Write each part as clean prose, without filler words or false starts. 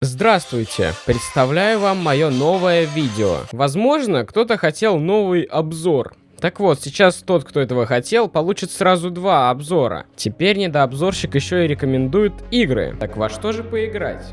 Здравствуйте! Представляю вам мое новое видео. Возможно, кто-то хотел новый обзор. Так вот, сейчас тот, кто этого хотел, получит сразу два обзора. Теперь недообзорщик еще и рекомендует игры. Так во что же поиграть?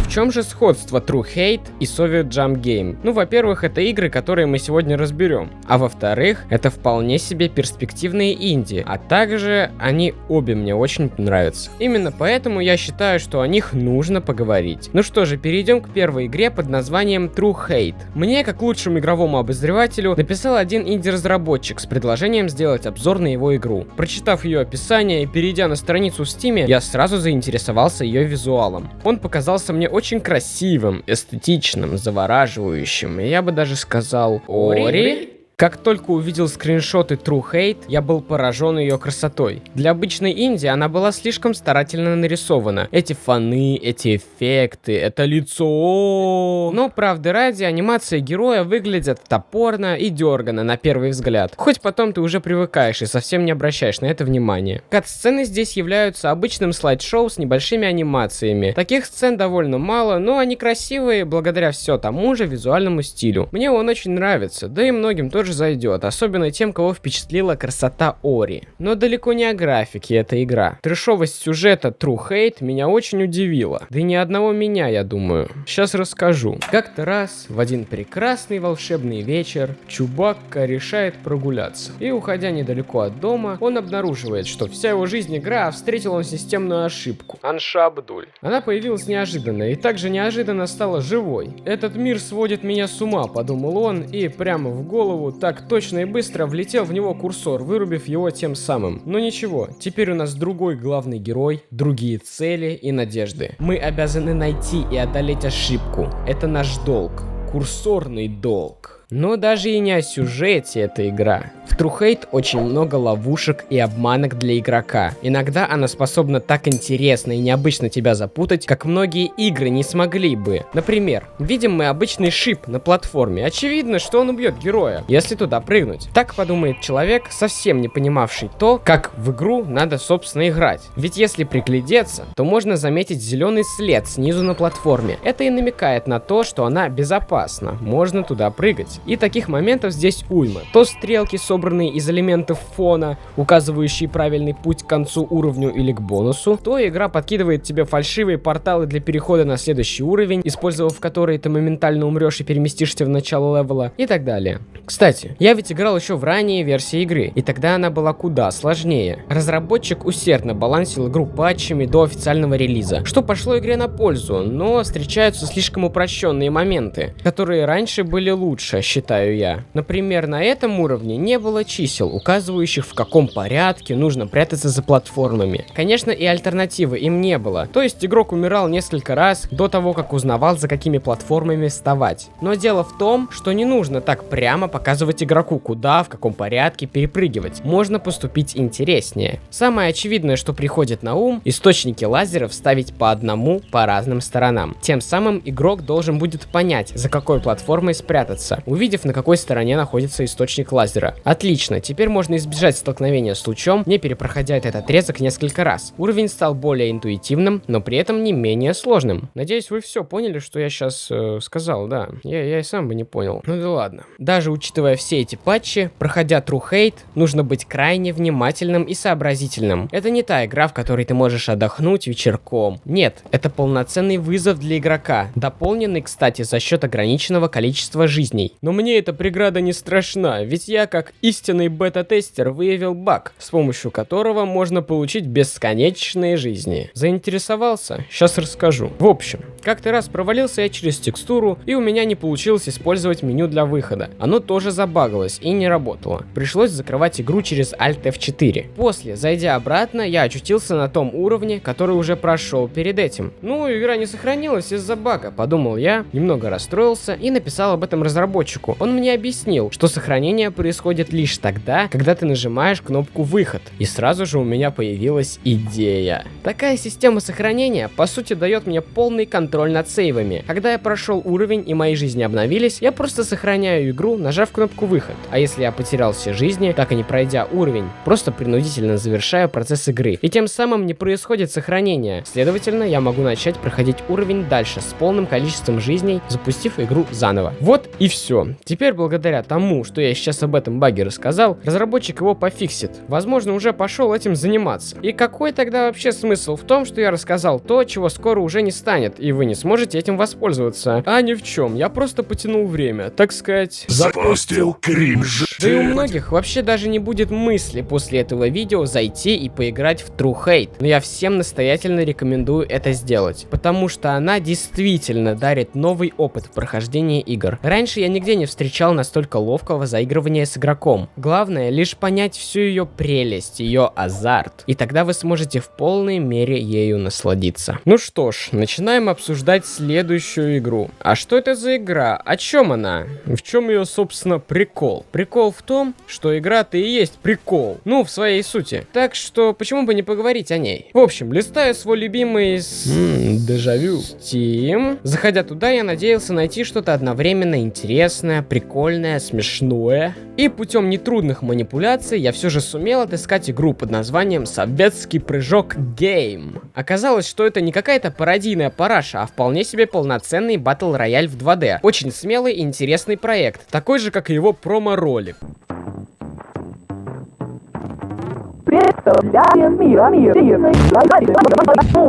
В чем же сходство True Hate и Soviet Jump Game? Ну, во-первых, это игры, которые мы сегодня разберем. А во-вторых, это вполне себе перспективные инди. А также они обе мне очень нравятся. Именно поэтому я считаю, что о них нужно поговорить. Ну что же, перейдем к первой игре под названием True Hate. Мне, как лучшему игровому обозревателю, написал один инди-разработчик с предложением сделать обзор на его игру. Прочитав ее описание и перейдя на страницу в Steam, я сразу заинтересовался ее визуалом. Он показался мне очень красивым, эстетичным, завораживающим, и я бы даже сказал Ори. Как только увидел скриншоты True Hate, я был поражен ее красотой. Для обычной инди она была слишком старательно нарисована. Эти фоны, эти эффекты, это лицо. Но, правды ради, анимация героя выглядит топорно и дергано на первый взгляд. Хоть потом ты уже привыкаешь и совсем не обращаешь на это внимания. Кат-сцены здесь являются обычным слайд-шоу с небольшими анимациями. Таких сцен довольно мало, но они красивые благодаря все тому же визуальному стилю. Мне он очень нравится, да и многим тоже зайдет, особенно тем, кого впечатлила красота Ори. Но далеко не о графике эта игра. Трэшовость сюжета True Hate меня очень удивила. Да и ни одного меня, я думаю. Сейчас расскажу. Как-то раз, в один прекрасный волшебный вечер, Чубакка решает прогуляться. И, уходя недалеко от дома, он обнаруживает, что вся его жизнь игра, а встретил он системную ошибку. Анша Абдуль. Она появилась неожиданно, и также неожиданно стала живой. Этот мир сводит меня с ума, подумал он, и прямо в голову так точно и быстро влетел в него курсор, вырубив его тем самым. Но ничего, теперь у нас другой главный герой, другие цели и надежды. Мы обязаны найти и одолеть ошибку. Это наш долг. Курсорный долг. Но даже и не о сюжете эта игра. В True Hate очень много ловушек и обманок для игрока. Иногда она способна так интересно и необычно тебя запутать, как многие игры не смогли бы. Например, видим мы обычный шип на платформе. Очевидно, что он убьет героя, если туда прыгнуть. Так подумает человек, совсем не понимавший то, как в игру надо, собственно, играть. Ведь если приглядеться, то можно заметить зеленый след снизу на платформе. Это и намекает на то, что она безопасна, можно туда прыгать. И таких моментов здесь уйма. То стрелки, собранные из элементов фона, указывающие правильный путь к концу уровню или к бонусу, то игра подкидывает тебе фальшивые порталы для перехода на следующий уровень, использовав которые ты моментально умрешь и переместишься в начало левела, и так далее. Кстати, я ведь играл еще в ранние версии игры, и тогда она была куда сложнее. Разработчик усердно балансил игру патчами до официального релиза, что пошло игре на пользу, но встречаются слишком упрощенные моменты, которые раньше были лучше, считаю я. Например, на этом уровне не было чисел, указывающих, в каком порядке нужно прятаться за платформами. Конечно, и альтернативы им не было. То есть игрок умирал несколько раз до того, как узнавал, за какими платформами вставать. Но дело в том, что не нужно так прямо показывать игроку, куда, в каком порядке перепрыгивать. Можно поступить интереснее. Самое очевидное, что приходит на ум, источники лазеров ставить по одному по разным сторонам. Тем самым игрок должен будет понять, за какой платформой спрятаться, увидев, на какой стороне находится источник лазера. Отлично, теперь можно избежать столкновения с лучом, не перепроходя этот отрезок несколько раз. Уровень стал более интуитивным, но при этом не менее сложным. Надеюсь, вы все поняли, что я сейчас сказал, да. Я и сам бы не понял. Ну да ладно. Даже учитывая все эти патчи, проходя True Hate, нужно быть крайне внимательным и сообразительным. Это не та игра, в которой ты можешь отдохнуть вечерком. Нет, это полноценный вызов для игрока, дополненный, кстати, за счет ограниченного количества жизней. Но мне эта преграда не страшна, ведь я, как истинный бета-тестер, выявил баг, с помощью которого можно получить бесконечные жизни. Заинтересовался? Сейчас расскажу. В общем, как-то раз провалился я через текстуру, и у меня не получилось использовать меню для выхода. Оно тоже забагалось и не работало. Пришлось закрывать игру через Alt F4. После, зайдя обратно, я очутился на том уровне, который уже прошел перед этим. Ну, игра не сохранилась из-за бага, подумал я, немного расстроился и написал об этом разработчику. Он мне объяснил, что сохранение происходит лишь тогда, когда ты нажимаешь кнопку «Выход». И сразу же у меня появилась идея. Такая система сохранения, по сути, дает мне полный контроль контроль над сейвами. Когда я прошел уровень и мои жизни обновились, я просто сохраняю игру, нажав кнопку выход. А если я потерял все жизни, так и не пройдя уровень, просто принудительно завершаю процесс игры. И тем самым не происходит сохранение. Следовательно, я могу начать проходить уровень дальше с полным количеством жизней, запустив игру заново. Вот и все. Теперь благодаря тому, что я сейчас об этом баге рассказал, разработчик его пофиксит. Возможно, уже пошел этим заниматься. И какой тогда вообще смысл в том, что я рассказал то, чего скоро уже не станет, и вы не сможете этим воспользоваться? А ни в чем, я просто потянул время, так сказать... Запустил кринж. Да и у многих вообще даже не будет мысли после этого видео зайти и поиграть в True Hate. Но я всем настоятельно рекомендую это сделать, потому что она действительно дарит новый опыт в прохождении игр. Раньше я нигде не встречал настолько ловкого заигрывания с игроком. Главное лишь понять всю ее прелесть, ее азарт. И тогда вы сможете в полной мере ею насладиться. Ну что ж, начинаем обсуждать следующую игру. А что это за игра? О чем она? В чем ее, собственно, прикол? Прикол в том, что игра-то и есть прикол. Ну, в своей сути. Так что, почему бы не поговорить о ней? В общем, листаю свой любимый дежавю Steam. Заходя туда, я надеялся найти что-то одновременно интересное, прикольное, смешное. И путем нетрудных манипуляций я все же сумел отыскать игру под названием «Советский прыжок Game». Оказалось, что это не какая-то пародийная параша, а вполне себе полноценный батл-рояль в 2D. Очень смелый и интересный проект, такой же, как и его промо-ролик.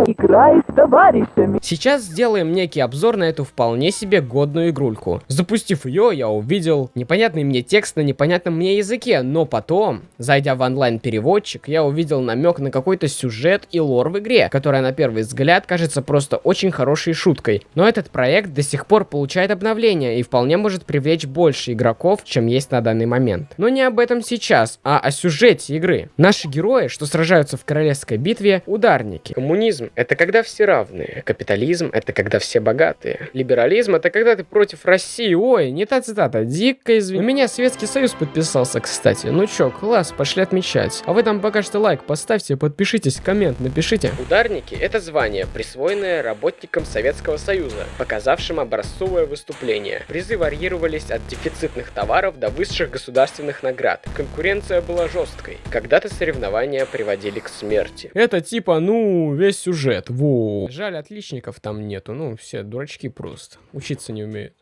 Играй с товарищами. Сейчас сделаем некий обзор на эту вполне себе годную игрульку. Запустив ее, я увидел непонятный мне текст на непонятном мне языке, но потом, зайдя в онлайн-переводчик, я увидел намек на какой-то сюжет и лор в игре, которая на первый взгляд кажется просто очень хорошей шуткой. Но этот проект до сих пор получает обновления и вполне может привлечь больше игроков, чем есть на данный момент. Но не об этом сейчас, а о сюжете игры. Наши герои, что сражаются в королевской битве, ударники. Коммунизм — это когда все равные. Капитализм — это когда все богатые. Либерализм — это когда ты против России. Ой, не та цитата, дико извини. У меня Советский Союз подписался, кстати. Ну чё, класс, пошли отмечать. А вы там пока что лайк поставьте, подпишитесь, коммент напишите. Ударники — это звание, присвоенное работникам Советского Союза, показавшим образцовое выступление. Призы варьировались от дефицитных товаров до высших государственных наград. Конкуренция была жесткой. Когда-то соревнования приводили к смерти. Это типа, ну, весь сюжет. Во. Жаль, отличников там нету. Ну, все дурачки просто. Учиться не умеют.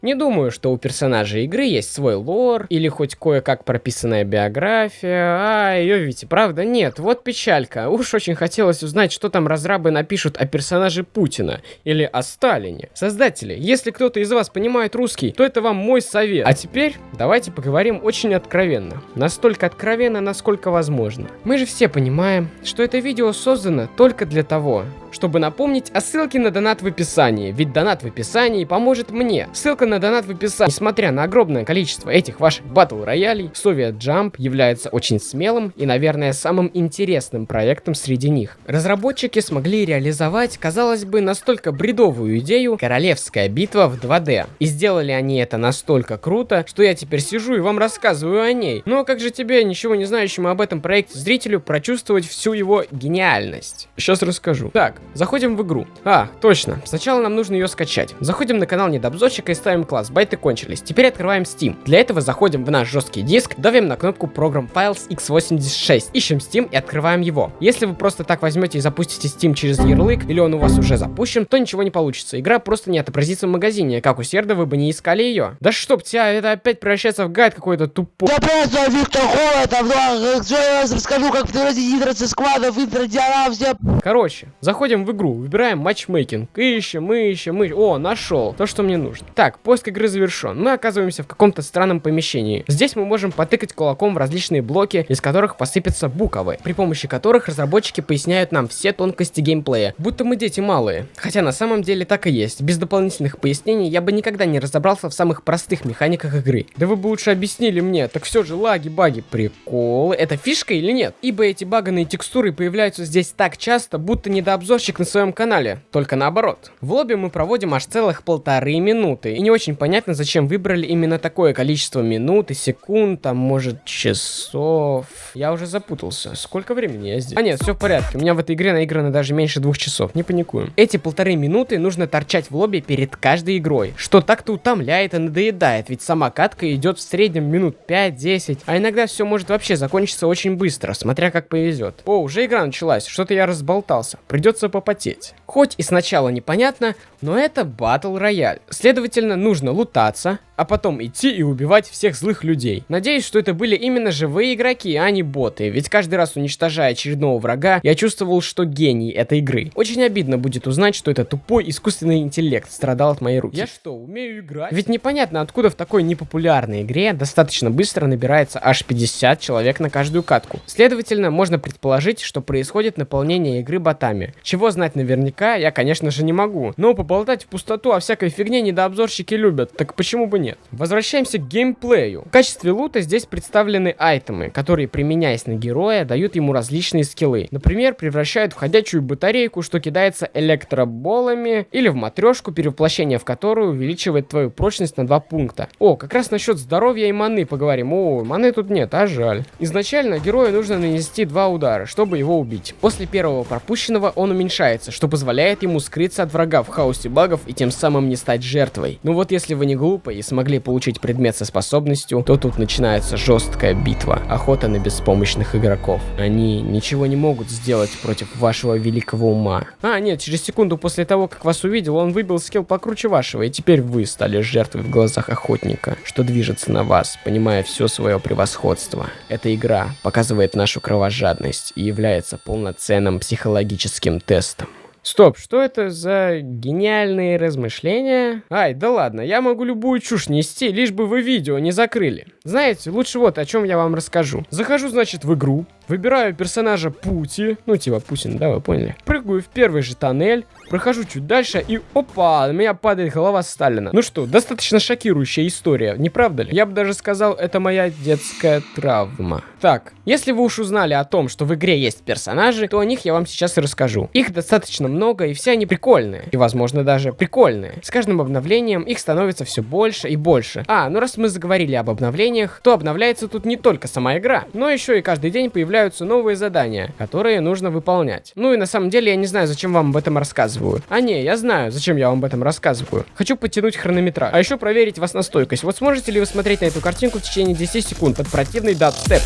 Не думаю, что у персонажей игры есть свой лор или хоть кое-как прописанная биография. А, ее видите, правда? Нет, вот печалька. Уж очень хотелось узнать, что там разрабы напишут о персонаже Путина или о Сталине. Создатели, если кто-то из вас понимает русский, то это вам мой совет. А теперь давайте поговорим очень откровенно. Настолько откровенно, насколько возможно. Мы же все понимаем, что это видео создано только для того, чтобы напомнить о ссылке на донат в описании. Ведь донат в описании поможет мне. Ссылка на донат в описании. Несмотря на огромное количество этих ваших батл-роялей, Soviet Jump является очень смелым и, наверное, самым интересным проектом среди них. Разработчики смогли реализовать, казалось бы, настолько бредовую идею «Королевская битва в 2D». И сделали они это настолько круто, что я теперь сижу и вам рассказываю о ней. Но как же тебе, ничего не знающему об этом проекте зрителю, прочувствовать всю его гениальность? Сейчас расскажу. Так, заходим в игру. А, точно, сначала нам нужно ее скачать. Заходим на канал Недообзорщика и ставим класс. Байты кончились. Теперь открываем Steam. Для этого заходим в наш жесткий диск, давим на кнопку Program Files x86, ищем Steam и открываем его. Если вы просто так возьмете и запустите Steam через ярлык, или он у вас уже запущен, то ничего не получится. Игра просто не отобразится в магазине, как у Серда вы бы не искали ее. Да чтоб тебя, это опять превращается в гайд какой-то тупой. Я просто Виктор Холод, я расскажу, как превратить интро-сквадов, интро-диалог, все. Короче, заходим в игру, выбираем матчмейкинг, ищем. О, нашел то, что мне нужно. Так, поиск игры завершен. Мы оказываемся в каком-то странном помещении. Здесь мы можем потыкать кулаком в различные блоки, из которых посыпятся буковы, при помощи которых разработчики поясняют нам все тонкости геймплея, будто мы дети малые. Хотя на самом деле так и есть. Без дополнительных пояснений я бы никогда не разобрался в самых простых механиках игры. Да вы бы лучше объяснили мне, так все же лаги, баги, приколы, это фишка или нет? Ибо эти баганые текстуры появляются здесь так часто, будто недообзорщик на своем канале, только наоборот. В лобби мы проводим аж целых 1,5 минуты, и не очень очень понятно, зачем выбрали именно такое количество минут и секунд, а может часов. Я уже запутался. Сколько времени я здесь? А нет, все в порядке. У меня в этой игре наиграно даже меньше 2 часов. Не паникуем. Эти 1,5 минуты нужно торчать в лобби перед каждой игрой, что так-то утомляет и надоедает, ведь сама катка идет в среднем минут 5-10, а иногда все может вообще закончиться очень быстро, смотря как повезет. О, уже игра началась, что-то я разболтался, придется попотеть. Хоть и сначала непонятно, но это батл рояль. Следовательно, нужно лутаться, а потом идти и убивать всех злых людей. Надеюсь, что это были именно живые игроки, а не боты, ведь каждый раз, уничтожая очередного врага, я чувствовал, что гений этой игры. Очень обидно будет узнать, что это тупой искусственный интеллект страдал от моей руки. Я что, умею играть? Ведь непонятно, откуда в такой непопулярной игре достаточно быстро набирается аж 50 человек на каждую катку. Следовательно, можно предположить, что происходит наполнение игры ботами. Чего знать наверняка, я, конечно же, не могу, но поболтать в пустоту о всякой фигне недообзорщики любят, так почему бы нет? Возвращаемся к геймплею. В качестве лута здесь представлены айтемы, которые, применяясь на героя, дают ему различные скиллы. Например, превращают в ходячую батарейку, что кидается электроболами, или в матрешку, перевоплощение в которую увеличивает твою прочность на 2 пункта. О, как раз насчет здоровья и маны поговорим. О, маны тут нет, а жаль. Изначально герою нужно нанести 2 удара, чтобы его убить. После первого пропущенного он уменьшается, что позволяет ему скрыться от врага в хаосе багов и тем самым не стать жертвой. Ну вот если вы не глупы и смогли получить предмет со способностью, то тут начинается жесткая битва, охота на беспомощных игроков. Они ничего не могут сделать против вашего великого ума. А, нет, через секунду после того, как вас увидел, он выбил скилл покруче вашего, и теперь вы стали жертвой в глазах охотника, что движется на вас, понимая все свое превосходство. Эта игра показывает нашу кровожадность и является полноценным психологическим тестом. Стоп, что это за гениальные размышления? Ай, да ладно, я могу любую чушь нести, лишь бы вы видео не закрыли. Знаете, лучше вот о чем я вам расскажу. Захожу, значит, в игру, выбираю персонажа Пути, ну типа Путин, да, вы поняли. Прыгаю в первый же тоннель, прохожу чуть дальше и опа, на меня падает голова Сталина. Ну что, достаточно шокирующая история, не правда ли? Я бы даже сказал, это моя детская травма. Так, если вы уж узнали о том, что в игре есть персонажи, то о них я вам сейчас и расскажу. Их достаточно много, и все они прикольные. И, возможно, даже прикольные. С каждым обновлением их становится все больше и больше. А, ну раз мы заговорили об обновлениях, то обновляется тут не только сама игра, но еще и каждый день появляются новые задания, которые нужно выполнять. Ну и на самом деле я не знаю, зачем вам об этом рассказываю. А не, я знаю, зачем я вам об этом рассказываю. Хочу подтянуть хронометраж. А еще проверить вас на стойкость. Вот сможете ли вы смотреть на эту картинку в течение 10 секунд под противный дабстеп?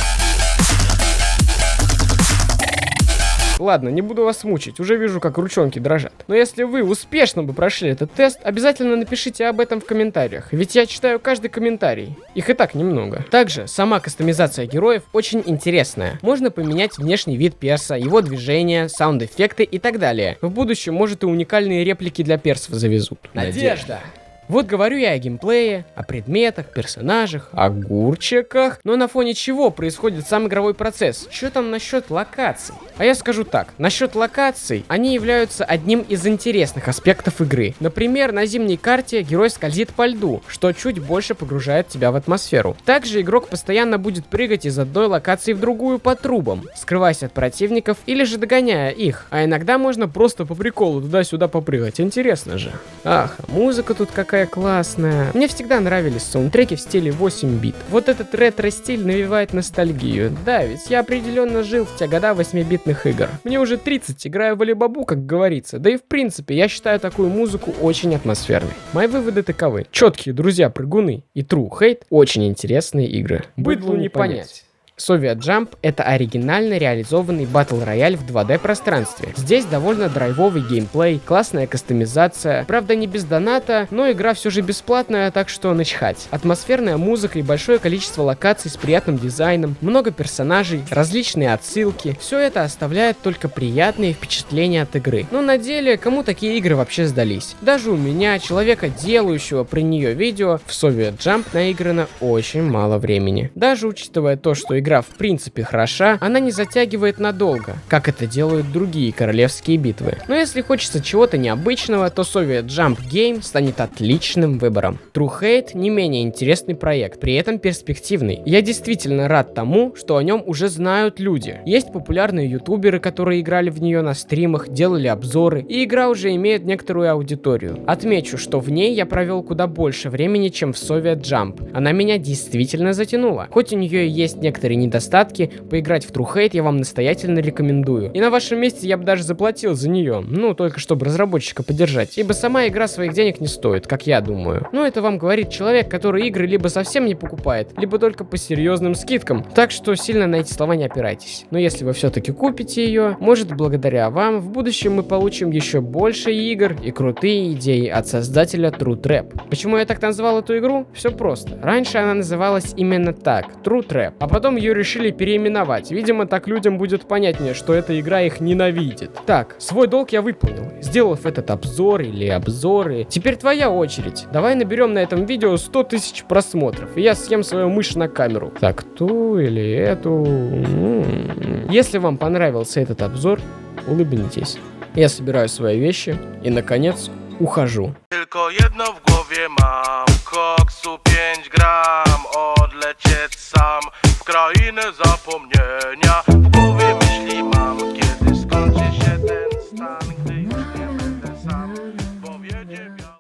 Ладно, не буду вас мучить, уже вижу, как ручонки дрожат. Но если вы успешно бы прошли этот тест, обязательно напишите об этом в комментариях, ведь я читаю каждый комментарий. Их и так немного. Также сама кастомизация героев очень интересная. Можно поменять внешний вид перса, его движения, саунд-эффекты и так далее. В будущем, может, и уникальные реплики для персов завезут. Надежда! Вот говорю я о геймплее, о предметах, персонажах, огурчиках, но на фоне чего происходит сам игровой процесс? Что там насчет локаций? А я скажу так, насчет локаций, они являются одним из интересных аспектов игры. Например, на зимней карте герой скользит по льду, что чуть больше погружает тебя в атмосферу. Также игрок постоянно будет прыгать из одной локации в другую по трубам, скрываясь от противников или же догоняя их. А иногда можно просто по приколу туда-сюда попрыгать, интересно же. Ах, музыка тут какая классная. Мне всегда нравились саундтреки в стиле 8 бит. Вот этот ретро-стиль навевает ностальгию. Да, ведь я определенно жил в те года 8-битных игр. Мне уже 30, играю в Алибабу, как говорится. Да и в принципе, я считаю такую музыку очень атмосферной. Мои выводы таковы. Четкие друзья-прыгуны и True Hate очень интересные игры. Быдлу не понять. Soviet Jump — это оригинально реализованный батл-рояль в 2D пространстве. Здесь довольно драйвовый геймплей, классная кастомизация, правда не без доната, но игра все же бесплатная, так что начхать. Атмосферная музыка и большое количество локаций с приятным дизайном, много персонажей, различные отсылки. Все это оставляет только приятные впечатления от игры. Но на деле, кому такие игры вообще сдались? Даже у меня, человека, делающего про нее видео, в Soviet Jump наиграно очень мало времени. Даже учитывая то, что игра игра в принципе хороша, она не затягивает надолго, как это делают другие королевские битвы. Но если хочется чего-то необычного, то Soviet Jump Game станет отличным выбором. True Hate не менее интересный проект, при этом перспективный. Я действительно рад тому, что о нем уже знают люди. Есть популярные ютуберы, которые играли в нее на стримах, делали обзоры, и игра уже имеет некоторую аудиторию. Отмечу, что в ней я провел куда больше времени, чем в Soviet Jump. Она меня действительно затянула. Хоть у нее и есть некоторые недостатки, поиграть в True Hate я вам настоятельно рекомендую. И на вашем месте я бы даже заплатил за нее, ну только чтобы разработчика поддержать, ибо сама игра своих денег не стоит, как я думаю. Но это вам говорит человек, который игры либо совсем не покупает, либо только по серьезным скидкам, так что сильно на эти слова не опирайтесь. Но если вы все-таки купите ее, может благодаря вам в будущем мы получим еще больше игр и крутые идеи от создателя True Trap. Почему я так назвал эту игру? Все просто. Раньше она называлась именно так, True Trap, а потом ее решили переименовать. Видимо, так людям будет понятнее, что эта игра их ненавидит. Так, свой долг я выполнил, сделав этот обзор или обзоры. Теперь твоя очередь. Давай наберем на этом видео 100 тысяч просмотров, и я съем свою мышь на камеру. Так, ту или эту. Если вам понравился этот обзор, улыбнитесь. Я собираю свои вещи и, наконец, ухожу. Tylko jedno w głowie mam, koksu 5 gram, odlecieć sam w krainę zapomnienia.